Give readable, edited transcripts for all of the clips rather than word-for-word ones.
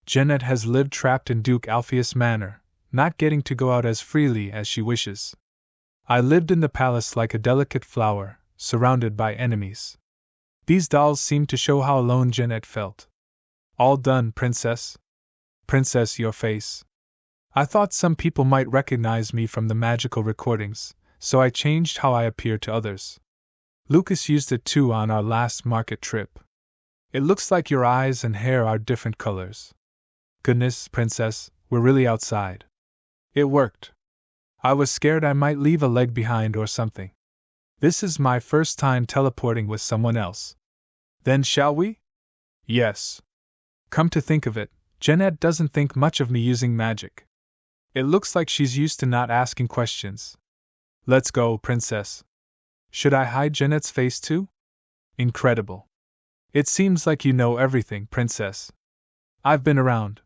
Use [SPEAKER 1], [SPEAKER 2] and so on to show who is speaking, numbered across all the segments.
[SPEAKER 1] Jeanette has lived trapped in Duke Alpheus Manor, not getting to go out as freely as she wishes. I lived in the palace like a delicate flower, surrounded by enemies. These dolls seemed to show how alone Jeanette felt. All done, princess? Princess, your face. I thought some people might recognize me from the magical recordings, so I changed how I appear to others. Lucas used it too on our last market trip. It looks like your eyes and hair are different colors. Goodness, princess, we're really outside. It worked. I was scared I might leave a leg behind or something. This is my first time teleporting with someone else. Then shall we? Yes. Come to think of it, Jeanette doesn't think much of me using magic. It looks like she's used to not asking questions. Let's go, princess. Should I hide Jeanette's face too? Incredible. It seems like you know everything, princess. I've been around.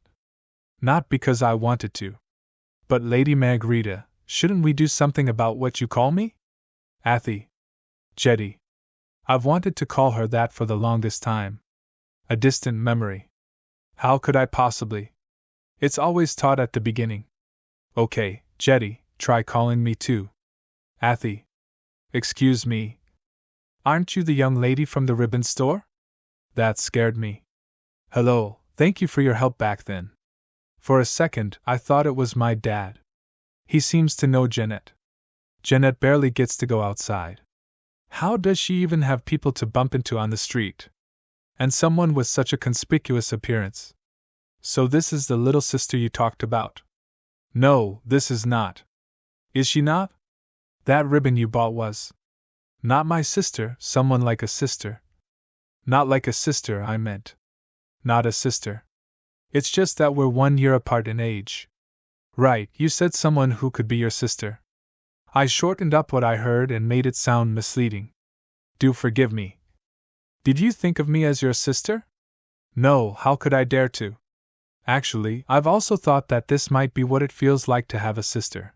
[SPEAKER 1] Not because I wanted to. But Lady Margarita, shouldn't we do something about what you call me? Jetty. I've wanted to call her that for the longest time. A distant memory. How could I possibly? It's always taught at the beginning. Okay, Jetty, try calling me too. Excuse me. Aren't you the young lady from the ribbon store? That scared me. Hello, thank you for your help back then. For a second, I thought it was my dad. He seems to know Jeanette. Jeanette barely gets to go outside. How does she even have people to bump into on the street? And someone with such a conspicuous appearance. So this is the little sister you talked about? No, this is not. Is she not? That ribbon you bought was. Not my sister, someone like a sister. Not like a sister, I meant. Not a sister. It's just that we're 1 year apart in age. Right, you said someone who could be your sister. I shortened up what I heard and made it sound misleading. Do forgive me. Did you think of me as your sister? No, how could I dare to? Actually, I've also thought that this might be what it feels like to have a sister.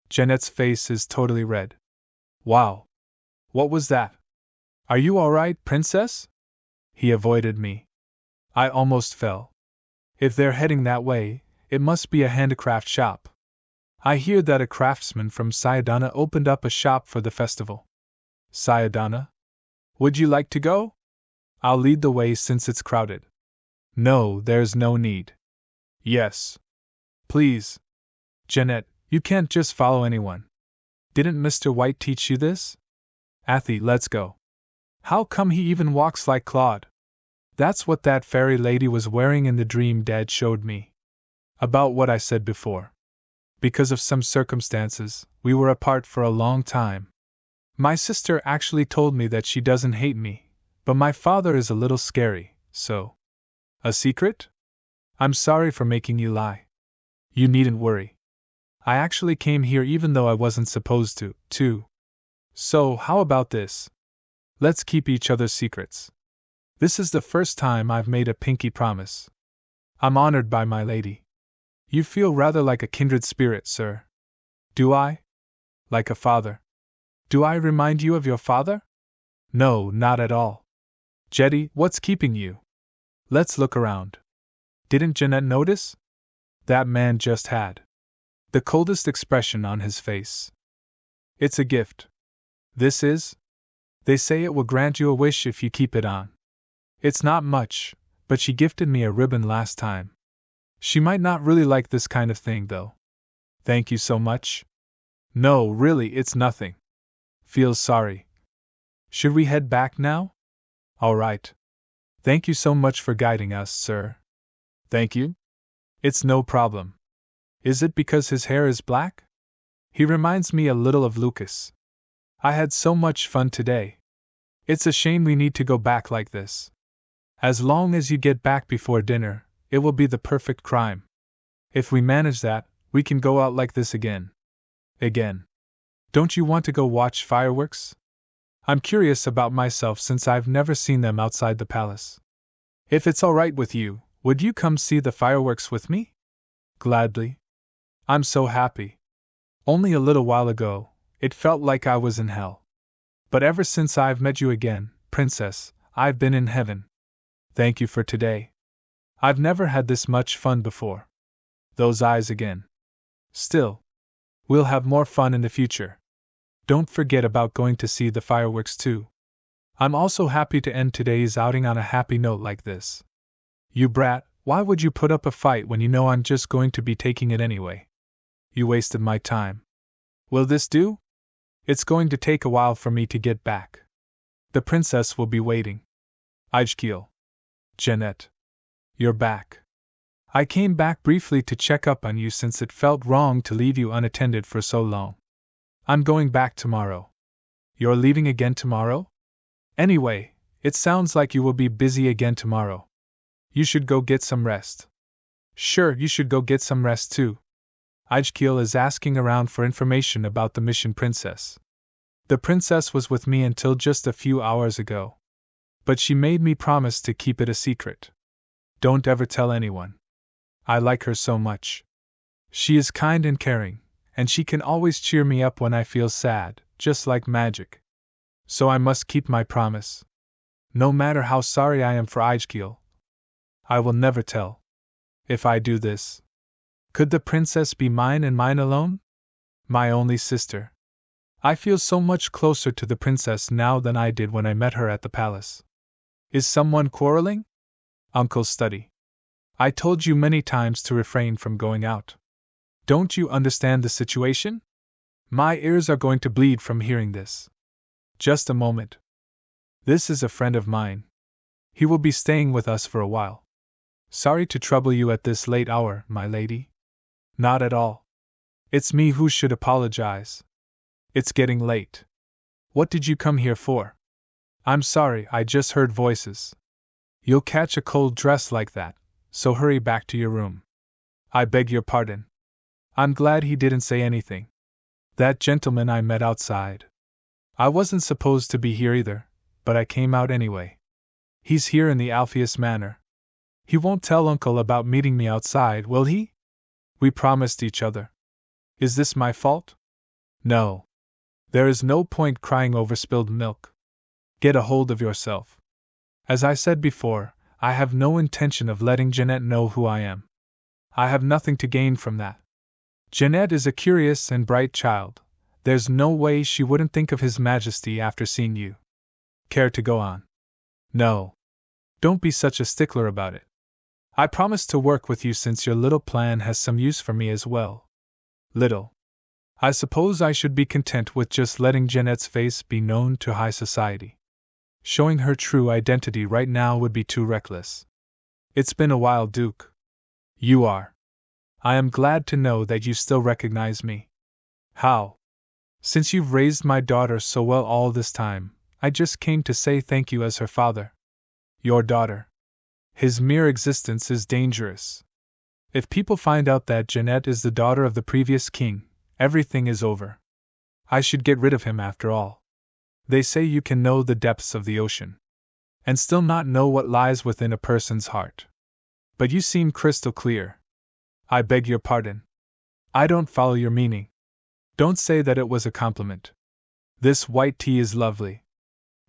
[SPEAKER 1] Jeanette's face is totally red. Wow. What was that? Are you all right, princess? He avoided me. I almost fell. If they're heading that way, it must be a handicraft shop. I hear that a craftsman from Sayadana opened up a shop for the festival. Sayadana? Would you like to go? I'll lead the way since it's crowded. No, there's no need. Yes. Please. Jeanette, you can't just follow anyone. Didn't Mr. White teach you this? Let's go. How come he even walks like Claude? That's what that fairy lady was wearing in the dream Dad showed me. About what I said before. Because of some circumstances, we were apart for a long time. My sister actually told me that she doesn't hate me, but my father is a little scary, so. A secret? I'm sorry for making you lie. You needn't worry. I actually came here even though I wasn't supposed to, too. So, how about this? Let's keep each other's secrets. This is the first time I've made a pinky promise. I'm honored by my lady. You feel rather like a kindred spirit, sir. Do I? Like a father. Do I remind you of your father? No, not at all. Jetty, what's keeping you? Let's look around. Didn't Jeanette notice? That man just had the coldest expression on his face. It's a gift. This is? They say it will grant you a wish if you keep it on. It's not much, but she gifted me a ribbon last time. She might not really like this kind of thing, though. Thank you so much. No, really, it's nothing. Feels sorry. Should we head back now? All right. Thank you so much for guiding us, sir. Thank you? It's no problem. Is it because his hair is black? He reminds me a little of Lucas. I had so much fun today. It's a shame we need to go back like this. As long as you get back before dinner, it will be the perfect crime. If we manage that, we can go out like this again. Again. Don't you want to go watch fireworks? I'm curious about myself since I've never seen them outside the palace. If it's all right with you, would you come see the fireworks with me? Gladly. I'm so happy. Only a little while ago, it felt like I was in hell. But ever since I've met you again, princess, I've been in heaven. Thank you for today. I've never had this much fun before. Those eyes again. Still, we'll have more fun in the future. Don't forget about going to see the fireworks too. I'm also happy to end today's outing on a happy note like this. You brat, why would you put up a fight when you know I'm just going to be taking it anyway? You wasted my time. Will this do? It's going to take a while for me to get back. The princess will be waiting. Ijkiel. Jeanette. You're back. I came back briefly to check up on you since it felt wrong to leave you unattended for so long. I'm going back tomorrow. You're leaving again tomorrow? Anyway, it sounds like you will be busy again tomorrow. You should go get some rest. Sure, you should go get some rest too. Ijkiel is asking around for information about the mission princess. The princess was with me until just a few hours ago. But she made me promise to keep it a secret. Don't ever tell anyone. I like her so much. She is kind and caring, and she can always cheer me up when I feel sad, just like magic. So I must keep my promise. No matter how sorry I am for Ijkiel, I will never tell. If I do this, could the princess be mine and mine alone? My only sister. I feel so much closer to the princess now than I did when I met her at the palace. Is someone quarreling? Uncle's study. I told you many times to refrain from going out. Don't you understand the situation? My ears are going to bleed from hearing this. Just a moment. This is a friend of mine. He will be staying with us for a while. Sorry to trouble you at this late hour, my lady. Not at all. It's me who should apologize. It's getting late. What did you come here for? I'm sorry, I just heard voices. You'll catch a cold dressed like that, so hurry back to your room. I beg your pardon. I'm glad he didn't say anything. That gentleman I met outside. I wasn't supposed to be here either, but I came out anyway. He's here in the Alpheus Manor. He won't tell Uncle about meeting me outside, will he? We promised each other. Is this my fault? No. There is no point crying over spilled milk. Get a hold of yourself. As I said before, I have no intention of letting Jeanette know who I am. I have nothing to gain from that. Jeanette is a curious and bright child. There's no way she wouldn't think of His Majesty after seeing you. Care to go on? No. Don't be such a stickler about it. I promise to work with you since your little plan has some use for me as well. Little. I suppose I should be content with just letting Jeanette's face be known to high society. Showing her true identity right now would be too reckless. It's been a while, Duke. You are. I am glad to know that you still recognize me. How? Since you've raised my daughter so well all this time, I just came to say thank you as her father. Your daughter. His mere existence is dangerous. If people find out that Jeanette is the daughter of the previous king, everything is over. I should get rid of him after all. They say you can know the depths of the ocean, and still not know what lies within a person's heart. But you seem crystal clear. I beg your pardon. I don't follow your meaning. Don't say that it was a compliment. This white tea is lovely.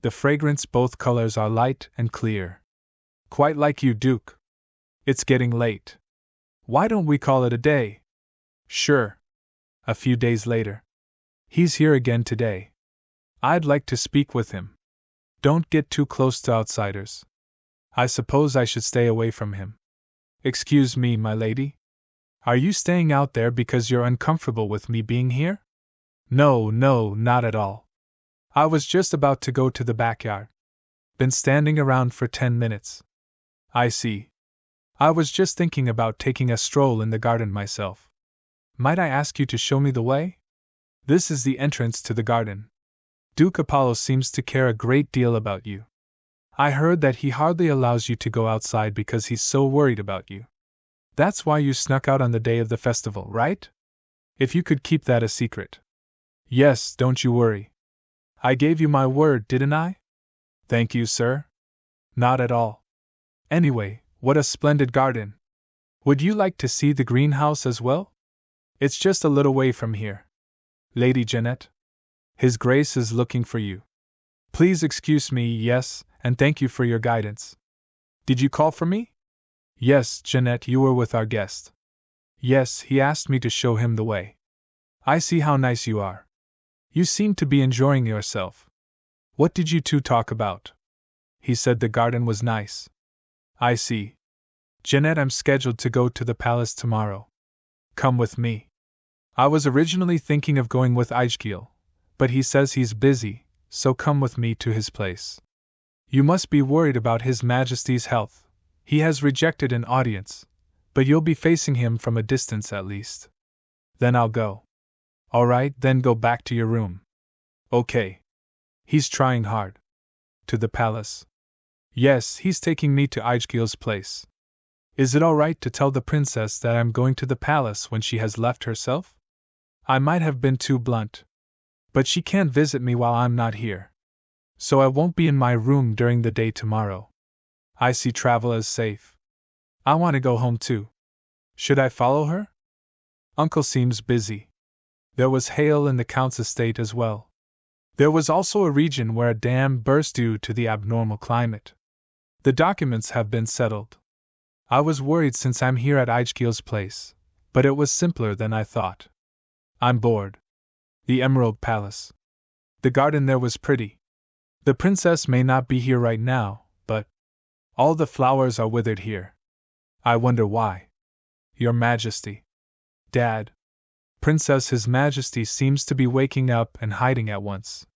[SPEAKER 1] The fragrance, both colors are light and clear. Quite like you, Duke. It's getting late. Why don't we call it a day? Sure. A few days later. He's here again today. I'd like to speak with him. Don't get too close to outsiders. I suppose I should stay away from him. Excuse me, my lady. Are you staying out there because you're uncomfortable with me being here? No, not at all. I was just about to go to the backyard. Been standing around for 10 minutes. I see. I was just thinking about taking a stroll in the garden myself. Might I ask you to show me the way? This is the entrance to the garden. Duke Apollo seems to care a great deal about you. I heard that he hardly allows you to go outside because he's so worried about you. That's why you snuck out on the day of the festival, right? If you could keep that a secret. Yes, don't you worry. I gave you my word, didn't I? Thank you, sir. Not at all. Anyway, what a splendid garden. Would you like to see the greenhouse as well? It's just a little way from here. Lady Jeanette? His Grace is looking for you. Please excuse me, yes, and thank you for your guidance. Did you call for me? Yes, Jeanette, you were with our guest. Yes, he asked me to show him the way. I see how nice you are. You seem to be enjoying yourself. What did you two talk about? He said the garden was nice. I see. Jeanette, I'm scheduled to go to the palace tomorrow. Come with me. I was originally thinking of going with Aijkiel, but he says he's busy, so come with me to his place. You must be worried about His Majesty's health. He has rejected an audience, but you'll be facing him from a distance at least. Then I'll go. All right, then go back to your room. Okay. He's trying hard. To the palace. Yes, he's taking me to Aijkiel's place. Is it all right to tell the princess that I'm going to the palace when she has left herself? I might have been too blunt. But she can't visit me while I'm not here. So I won't be in my room during the day tomorrow. I see travel as safe. I want to go home too. Should I follow her? Uncle seems busy. There was hail in the Count's estate as well. There was also a region where a dam burst due to the abnormal climate. The documents have been settled. I was worried since I'm here at Aijkiel's place, but it was simpler than I thought. I'm bored. The Emerald Palace. The garden there was pretty. The princess may not be here right now, but all the flowers are withered here. I wonder why. Your Majesty. Dad. Princess, His Majesty seems to be waking up and hiding at once.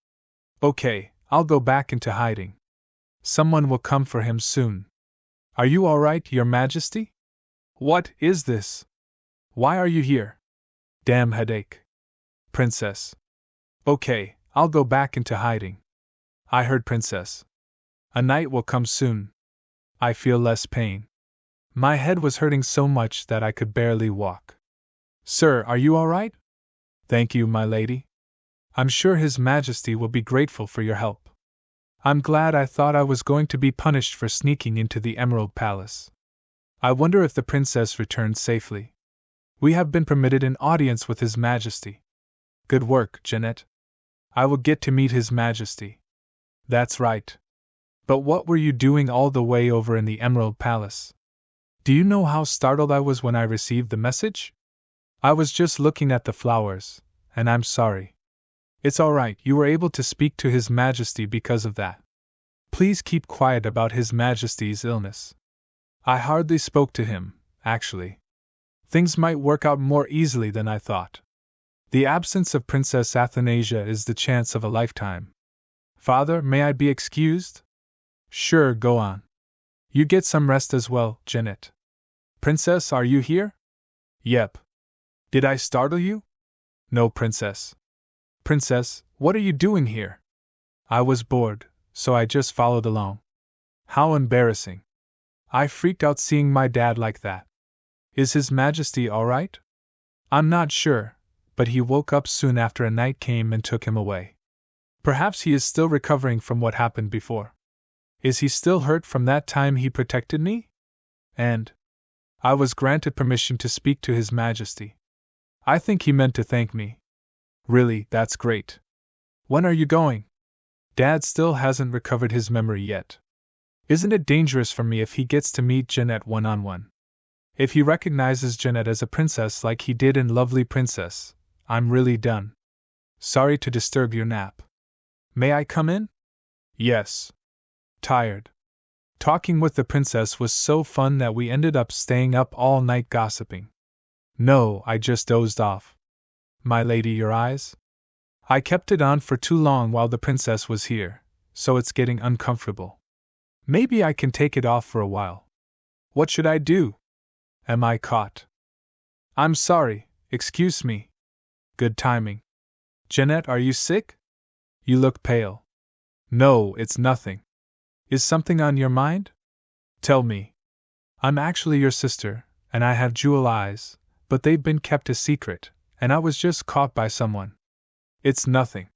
[SPEAKER 1] Okay, I'll go back into hiding. Someone will come for him soon. Are you all right, Your Majesty? What is this? Why are you here? Damn headache. Princess. Okay, I'll go back into hiding. I heard, Princess. A night will come soon. I feel less pain. My head was hurting so much that I could barely walk. Sir, are you all right? Thank you, my lady. I'm sure His Majesty will be grateful for your help. I'm glad. I thought I was going to be punished for sneaking into the Emerald Palace. I wonder if the princess returned safely. We have been permitted an audience with His Majesty. Good work, Jeanette. I will get to meet His Majesty. That's right. But what were you doing all the way over in the Emerald Palace? Do you know how startled I was when I received the message? I was just looking at the flowers, and I'm sorry. It's all right, you were able to speak to His Majesty because of that. Please keep quiet about His Majesty's illness. I hardly spoke to him, actually. Things might work out more easily than I thought. The absence of Princess Athanasia is the chance of a lifetime. Father, may I be excused? Sure, go on. You get some rest as well, Jeanette. Princess, are you here? Yep. Did I startle you? No, Princess. Princess, what are you doing here? I was bored, so I just followed along. How embarrassing. I freaked out seeing my dad like that. Is His Majesty all right? I'm not sure, but he woke up soon after a night came and took him away. Perhaps he is still recovering from what happened before. Is he still hurt from that time he protected me? And I was granted permission to speak to His Majesty. I think he meant to thank me. Really, that's great. When are you going? Dad still hasn't recovered his memory yet. Isn't it dangerous for me if he gets to meet Jeanette one-on-one? If he recognizes Jeanette as a princess like he did in Lovely Princess, I'm really done. Sorry to disturb your nap. May I come in? Yes. Tired. Talking with the princess was so fun that we ended up staying up all night gossiping. No, I just dozed off. My lady, your eyes? I kept it on for too long while the princess was here, so it's getting uncomfortable. Maybe I can take it off for a while. What should I do? Am I caught? I'm sorry, excuse me. Good timing. Jeanette, are you sick? You look pale. No, it's nothing. Is something on your mind? Tell me. I'm actually your sister, and I have jewel eyes, but they've been kept a secret, and I was just caught by someone. It's nothing.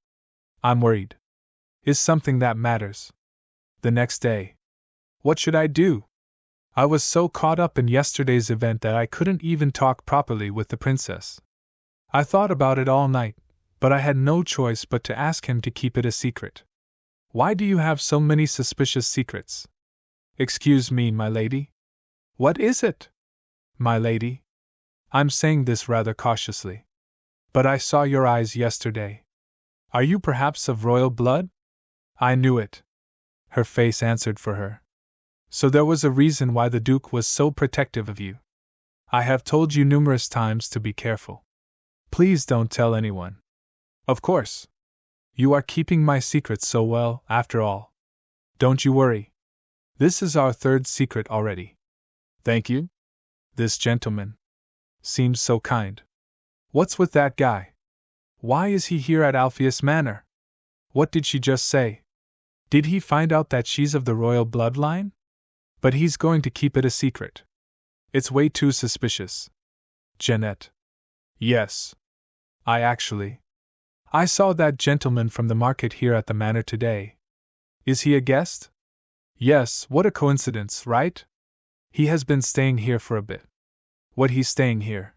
[SPEAKER 1] I'm worried. Is something that matters? The next day. What should I do? I was so caught up in yesterday's event that I couldn't even talk properly with the princess. I thought about it all night, but I had no choice but to ask him to keep it a secret. Why do you have so many suspicious secrets? Excuse me, my lady? What is it? My lady? I'm saying this rather cautiously. But I saw your eyes yesterday. Are you perhaps of royal blood? I knew it. Her face answered for her. So there was a reason why the Duke was so protective of you. I have told you numerous times to be careful. Please don't tell anyone. Of course. You are keeping my secret so well, after all. Don't you worry. This is our third secret already. Thank you. This gentleman seems so kind. What's with that guy? Why is he here at Alpheus Manor? What did she just say? Did he find out that she's of the royal bloodline? But he's going to keep it a secret. It's way too suspicious. Jeanette. Yes. I saw that gentleman from the market here at the manor today. Is he a guest? Yes, what a coincidence, right? He has been staying here for a bit. What he's staying here?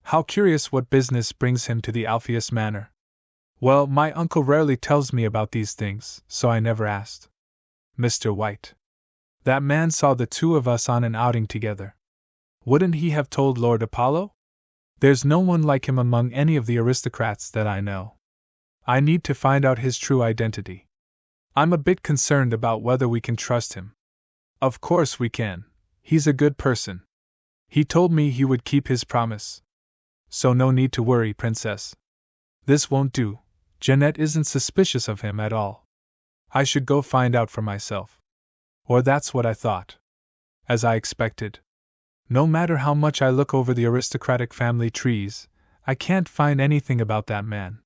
[SPEAKER 1] How curious, what business brings him to the Alpheus Manor? Well, my uncle rarely tells me about these things, so I never asked. Mr. White. That man saw the two of us on an outing together. Wouldn't he have told Lord Apollo? There's no one like him among any of the aristocrats that I know. I need to find out his true identity. I'm a bit concerned about whether we can trust him. Of course we can. He's a good person. He told me he would keep his promise. So no need to worry, Princess. This won't do. Jeanette isn't suspicious of him at all. I should go find out for myself. Or that's what I thought. As I expected. No matter how much I look over the aristocratic family trees, I can't find anything about that man.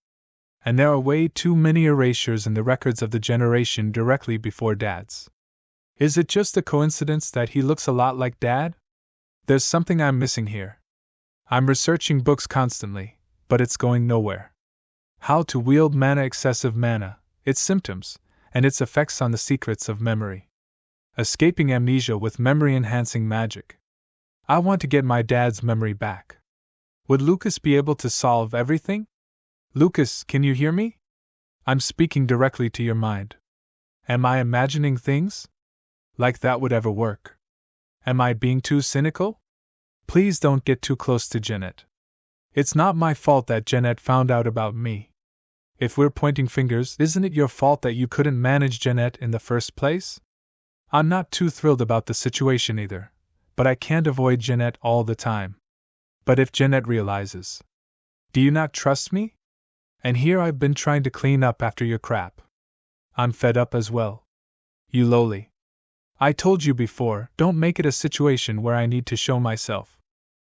[SPEAKER 1] And there are way too many erasures in the records of the generation directly before Dad's. Is it just a coincidence that he looks a lot like Dad? There's something I'm missing here. I'm researching books constantly, but it's going nowhere. How to wield mana, excessive mana, its symptoms, and its effects on the secrets of memory. Escaping amnesia with memory-enhancing magic. I want to get my dad's memory back. Would Lucas be able to solve everything? Lucas, can you hear me? I'm speaking directly to your mind. Am I imagining things? Like that would ever work? Am I being too cynical? Please don't get too close to Jeanette. It's not my fault that Jeanette found out about me. If we're pointing fingers, isn't it your fault that you couldn't manage Jeanette in the first place? I'm not too thrilled about the situation either, but I can't avoid Jeanette all the time. But if Jeanette realizes... Do you not trust me? And here I've been trying to clean up after your crap. I'm fed up as well. You lowly. I told you before, don't make it a situation where I need to show myself.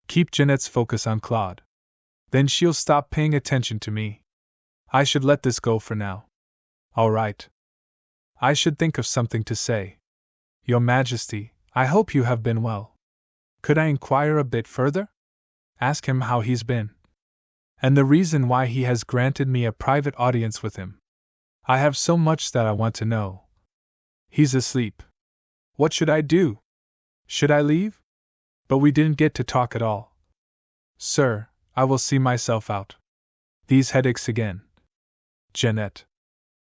[SPEAKER 1] Keep Jeanette's focus on Claude. Then she'll stop paying attention to me. I should let this go for now. All right. I should think of something to say. Your Majesty, I hope you have been well. Could I inquire a bit further? Ask him how he's been. And the reason why he has granted me a private audience with him. I have so much that I want to know. He's asleep. What should I do? Should I leave? But we didn't get to talk at all. Sir, I will see myself out. These headaches again. Jeanette.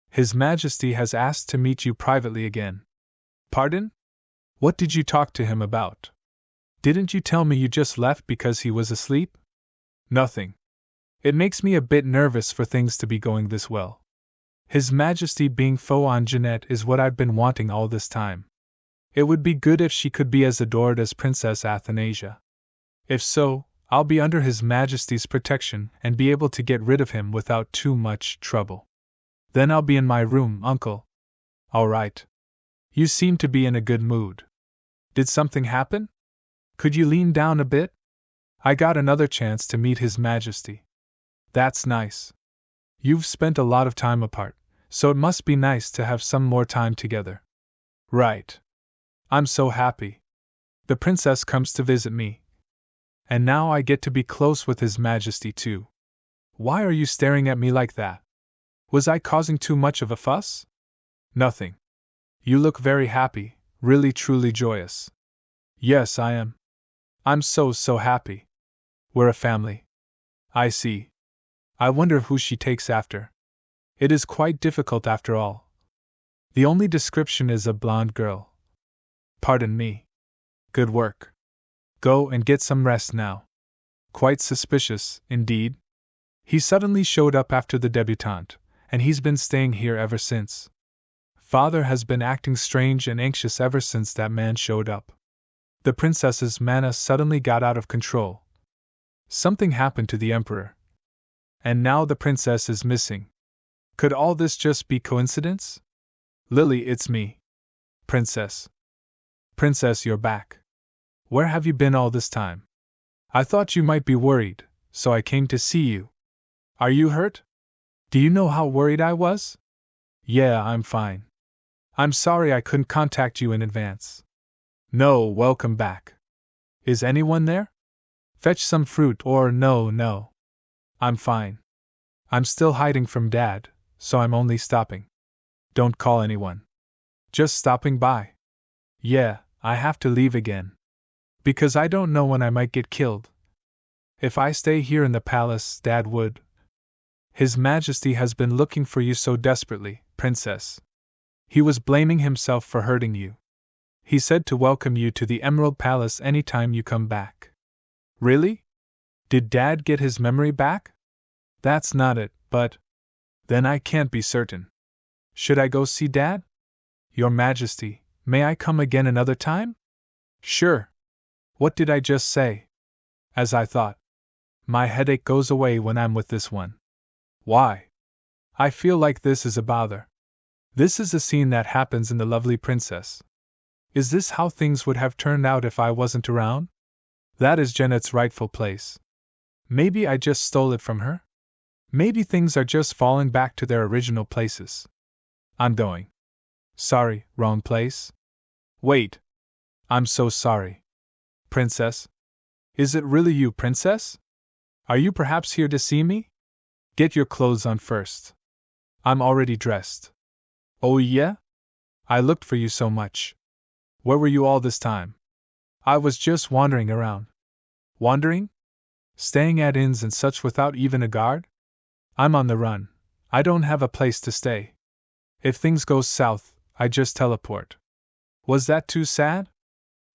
[SPEAKER 1] His Majesty has asked to meet you privately again. Pardon? What did you talk to him about? Didn't you tell me you just left because he was asleep? Nothing. It makes me a bit nervous for things to be going this well. His Majesty being foe on Jeanette is what I've been wanting all this time. It would be good if she could be as adored as Princess Athanasia. If so, I'll be under His Majesty's protection and be able to get rid of him without too much trouble. Then I'll be in my room, Uncle. All right. You seem to be in a good mood. Did something happen? Could you lean down a bit? I got another chance to meet His Majesty. That's nice. You've spent a lot of time apart, so it must be nice to have some more time together. Right. I'm so happy. The princess comes to visit me. And now I get to be close with His Majesty too. Why are you staring at me like that? Was I causing too much of a fuss? Nothing. You look very happy, really truly joyous. Yes, I am. I'm so happy. We're a family. I see. I wonder who she takes after. It is quite difficult after all. The only description is a blonde girl. Pardon me. Good work. Go and get some rest now. Quite suspicious, indeed. He suddenly showed up after the debutante, and he's been staying here ever since. Father has been acting strange and anxious ever since that man showed up. The princess's mania suddenly got out of control. Something happened to the emperor. And now the princess is missing. Could all this just be coincidence? Lily, it's me. Princess. Princess, you're back. Where have you been all this time? I thought you might be worried, so I came to see you. Are you hurt? Do you know how worried I was? Yeah, I'm fine. I'm sorry I couldn't contact you in advance. No, welcome back. Is anyone there? Fetch some fruit or no. I'm fine. I'm still hiding from Dad, so I'm only stopping. Don't call anyone. Just stopping by. Yeah, I have to leave again. Because I don't know when I might get killed. If I stay here in the palace, Dad would. His Majesty has been looking for you so desperately, Princess. He was blaming himself for hurting you. He said to welcome you to the Emerald Palace any time you come back. Really? Did Dad get his memory back? That's not it, but... Then I can't be certain. Should I go see Dad? Your Majesty, may I come again another time? Sure. What did I just say? As I thought. My headache goes away when I'm with this one. Why? I feel like this is a bother. This is a scene that happens in The Lovely Princess. Is this how things would have turned out if I wasn't around? That is Jeanette's rightful place. Maybe I just stole it from her? Maybe things are just falling back to their original places. I'm going. Sorry, wrong place? Wait. I'm so sorry. Princess? Is it really you, Princess? Are you perhaps here to see me? Get your clothes on first. I'm already dressed. Oh yeah? I looked for you so much. Where were you all this time? I was just wandering around. Wandering? Staying at inns and such without even a guard? I'm on the run. I don't have a place to stay. If things go south, I just teleport. Was that too sad?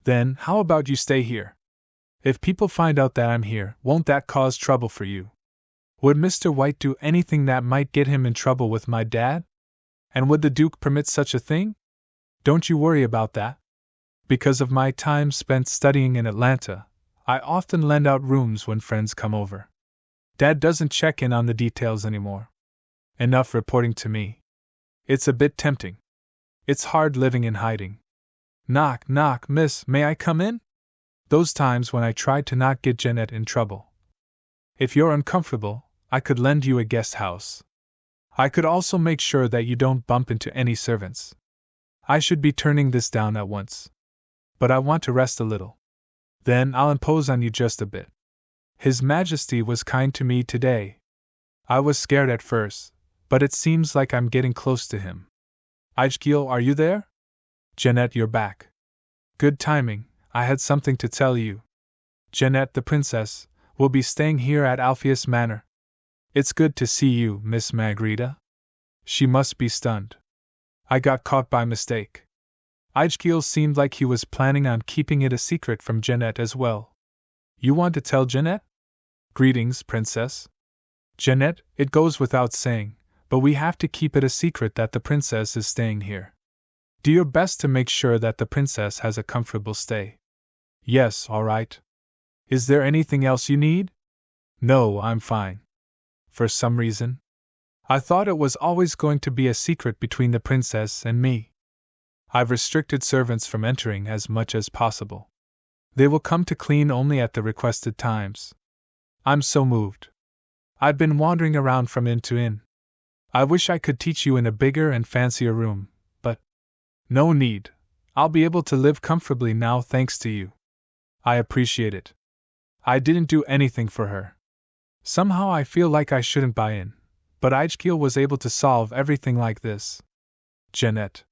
[SPEAKER 1] Then, how about you stay here? If people find out that I'm here, won't that cause trouble for you? Would Mr. White do anything that might get him in trouble with my dad? And would the Duke permit such a thing? Don't you worry about that. Because of my time spent studying in Atlanta, I often lend out rooms when friends come over. Dad doesn't check in on the details anymore. Enough reporting to me. It's a bit tempting. It's hard living in hiding. Knock, knock, miss, may I come in? Those times when I tried to not get Jeanette in trouble. If you're uncomfortable, I could lend you a guest house. I could also make sure that you don't bump into any servants. I should be turning this down at once. But I want to rest a little. Then I'll impose on you just a bit. His Majesty was kind to me today. I was scared at first, but it seems like I'm getting close to him. Aigil, are you there? Jeanette, you're back. Good timing, I had something to tell you. Jeanette, the princess, will be staying here at Alpheus Manor. It's good to see you, Miss Margarita. She must be stunned. I got caught by mistake. Aigil seemed like he was planning on keeping it a secret from Jeanette as well. You want to tell Jeanette? Greetings, Princess. Jeanette, it goes without saying, but we have to keep it a secret that the princess is staying here. Do your best to make sure that the princess has a comfortable stay. Yes, all right. Is there anything else you need? No, I'm fine. For some reason, I thought it was always going to be a secret between the princess and me. I've restricted servants from entering as much as possible. They will come to clean only at the requested times. I'm so moved. I've been wandering around from inn to inn. I wish I could teach you in a bigger and fancier room, but no need. I'll be able to live comfortably now thanks to you. I appreciate it. I didn't do anything for her. Somehow I feel like I shouldn't buy in, but Aigil was able to solve everything like this. Jeanette.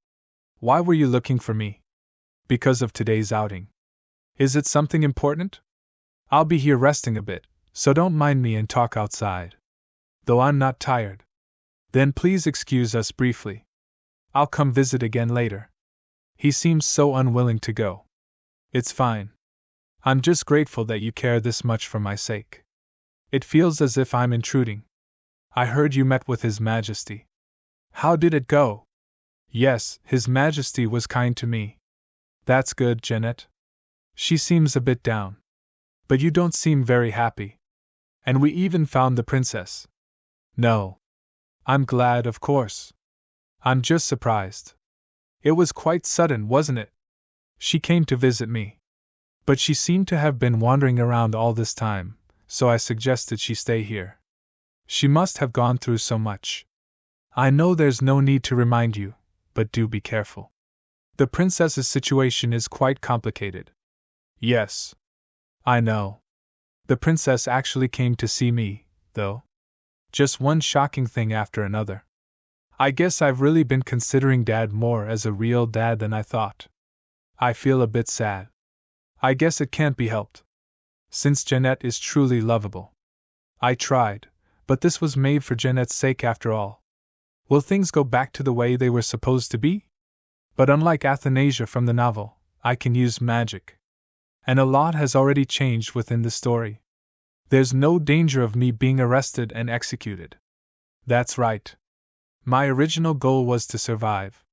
[SPEAKER 1] Why were you looking for me? Because of today's outing. Is it something important? I'll be here resting a bit, so don't mind me and talk outside. Though I'm not tired. Then please excuse us briefly. I'll come visit again later. He seems so unwilling to go. It's fine. I'm just grateful that you care this much for my sake. It feels as if I'm intruding. I heard you met with His Majesty. How did it go? Yes, His Majesty was kind to me. That's good, Jeanette. She seems a bit down. But you don't seem very happy. And we even found the princess. No. I'm glad, of course. I'm just surprised. It was quite sudden, wasn't it? She came to visit me. But she seemed to have been wandering around all this time, so I suggested she stay here. She must have gone through so much. I know there's no need to remind you, but do be careful. The princess's situation is quite complicated. Yes. I know. The princess actually came to see me, though. Just one shocking thing after another. I guess I've really been considering Dad more as a real dad than I thought. I feel a bit sad. I guess it can't be helped. Since Jeanette is truly lovable. I tried, but this was made for Jeanette's sake after all. Will things go back to the way they were supposed to be? But unlike Athanasia from the novel, I can use magic. And a lot has already changed within the story. There's no danger of me being arrested and executed. That's right. My original goal was to survive.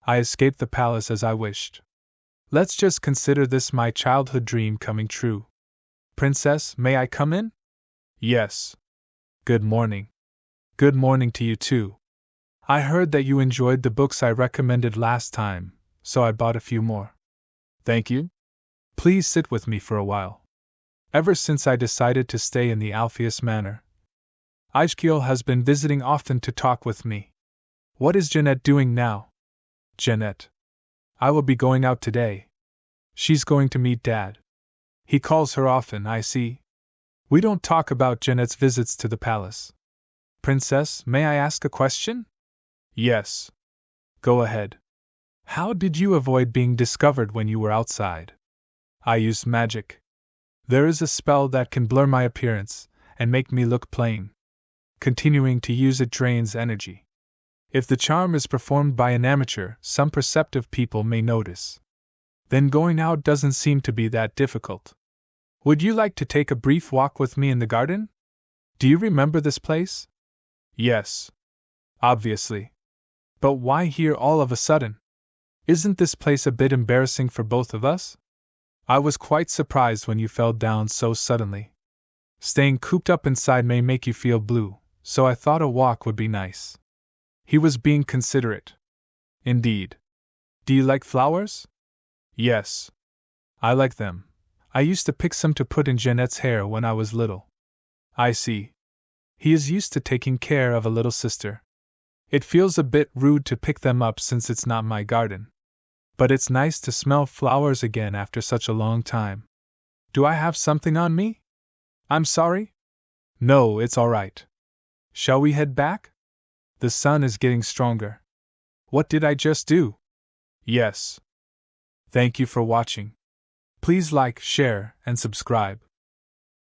[SPEAKER 1] I escaped the palace as I wished. Let's just consider this my childhood dream coming true. Princess, may I come in? Yes. Good morning. Good morning to you too. I heard that you enjoyed the books I recommended last time, so I bought a few more. Thank you. Please sit with me for a while. Ever since I decided to stay in the Alpheus Manor, Aeschyl has been visiting often to talk with me. What is Jeanette doing now? Jeanette. I will be going out today. She's going to meet Dad. He calls her often, I see. We don't talk about Jeanette's visits to the palace. Princess, may I ask a question? Yes. Go ahead. How did you avoid being discovered when you were outside? I used magic. There is a spell that can blur my appearance and make me look plain. Continuing to use it drains energy. If the charm is performed by an amateur, some perceptive people may notice. Then going out doesn't seem to be that difficult. Would you like to take a brief walk with me in the garden? Do you remember this place? Yes. Obviously. But why here all of a sudden? Isn't this place a bit embarrassing for both of us? I was quite surprised when you fell down so suddenly. Staying cooped up inside may make you feel blue, so I thought a walk would be nice. He was being considerate. Indeed. Do you like flowers? Yes. I like them. I used to pick some to put in Jeanette's hair when I was little. I see. He is used to taking care of a little sister. It feels a bit rude to pick them up since it's not my garden. But it's nice to smell flowers again after such a long time. Do I have something on me? I'm sorry? No, it's all right. Shall we head back? The sun is getting stronger. What did I just do? Yes. Thank you for watching. Please like, share, and subscribe.